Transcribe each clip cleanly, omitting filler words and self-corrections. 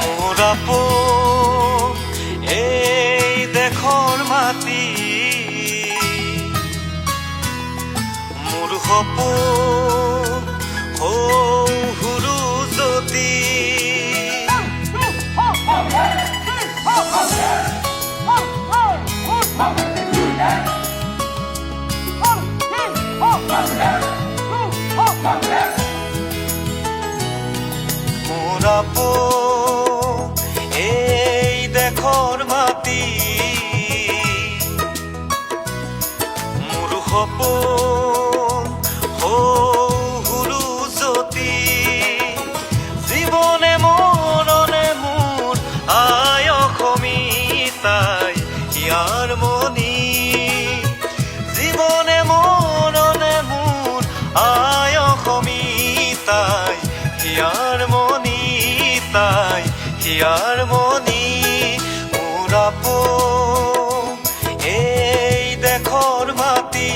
মোৰ আপোন এই দেশৰ মাটি, মোৰ সপোন সৰু জ্যোতি। মোৰ আপোন এই দেশৰ মাটি, মোৰ সপোন সৰু জ্যোতি। জীৱনে মৰণে মোৰ আই অসমিতাই ইয়াৰ মণি, জীৱনে মৰণে মোৰ আই অসমিতাই হিয়াৰ মণি, তাই হিয়াৰ মণি। মোৰ আপোন এই দেশৰ মাটি,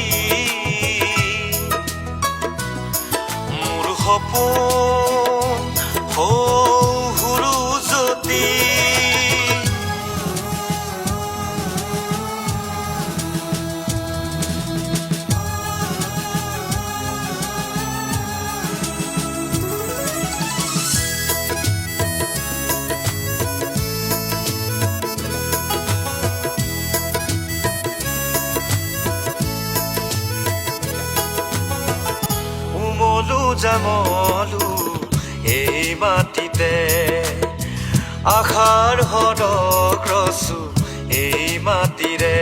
মোৰ সপোন সৰু জ্যোতি। জামলু এই মাটিতে, আশাৰ হৰক ৰচু এই মাটিৰে।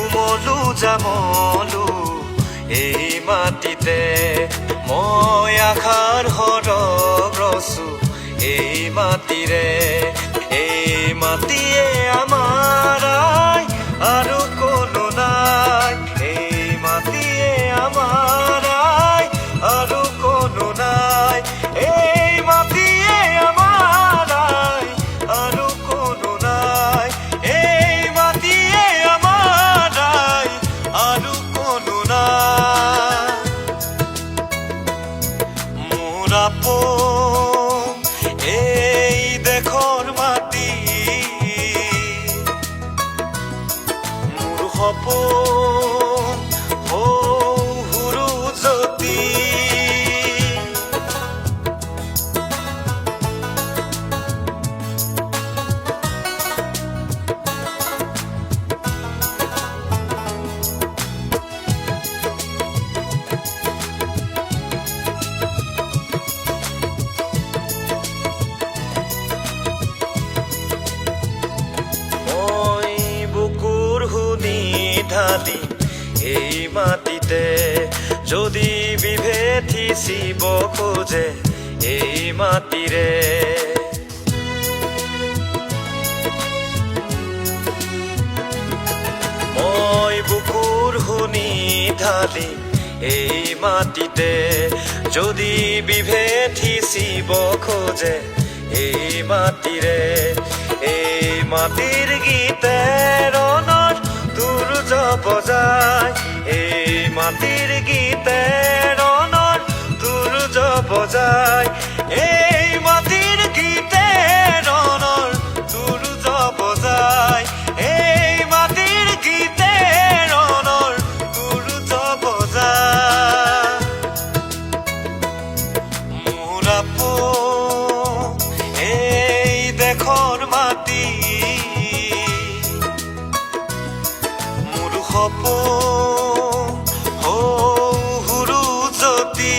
উমলু জামলু এই মাটিতে, মই আশাৰ হৰক ৰচু এই মাটিৰে। এই মাটিয়ে আমাৰ আই আৰু কোনো নাই, এই মাটিয়ে আমাৰ আই আৰু কোনো নাই, এই মাটিয়ে আমাৰ আই আৰু কোনো নাই, এই মাটিয়ে আমাৰ আই আৰু কোনো নাই। মোৰ আপোন এই দেশৰ মাটি, সপোন সৰু জ্যোতি। ঢালি এই মাটিতে, যদি বিভেদ সিঁচিব খোজে এই মাটিৰে। মই বুকুৰ শুনি ঢালি এই মাটিতে, যদি বিভেদ সিঁচিব খোজে এই মাটিৰে। এই মাটিৰ গীতে ৰণত সূৰ্য বজায়, এই মাটিৰ গীতে ৰণত সূৰ্য বজায়, এই মাটিৰ গীতে ৰণৰ সূৰ্য বজায়, এই মাটিৰ গীতে ৰণৰ সূৰ্য বজায়। মোৰ আপোন এই দেশৰ মাটি, সপোন সৰু জ্যোতি।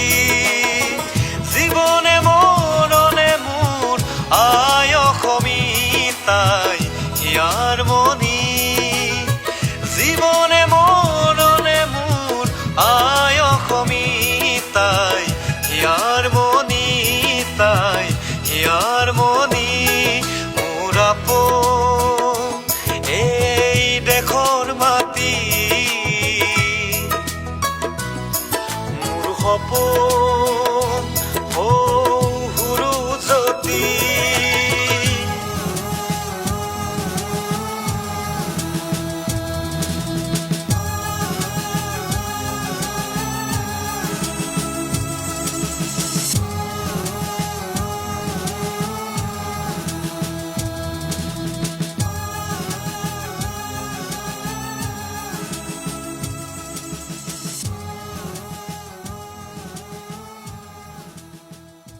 জীৱনে মৰণে মোৰ আই অসমিতাই হিয়াৰ মণি, জীৱনে মৰণে মোৰ আই অসমিতাই হিয়াৰ মণি, তাই হিয়াৰ মণি। মোৰ আপোন এই দেশৰ মাটি, মোৰ সপোন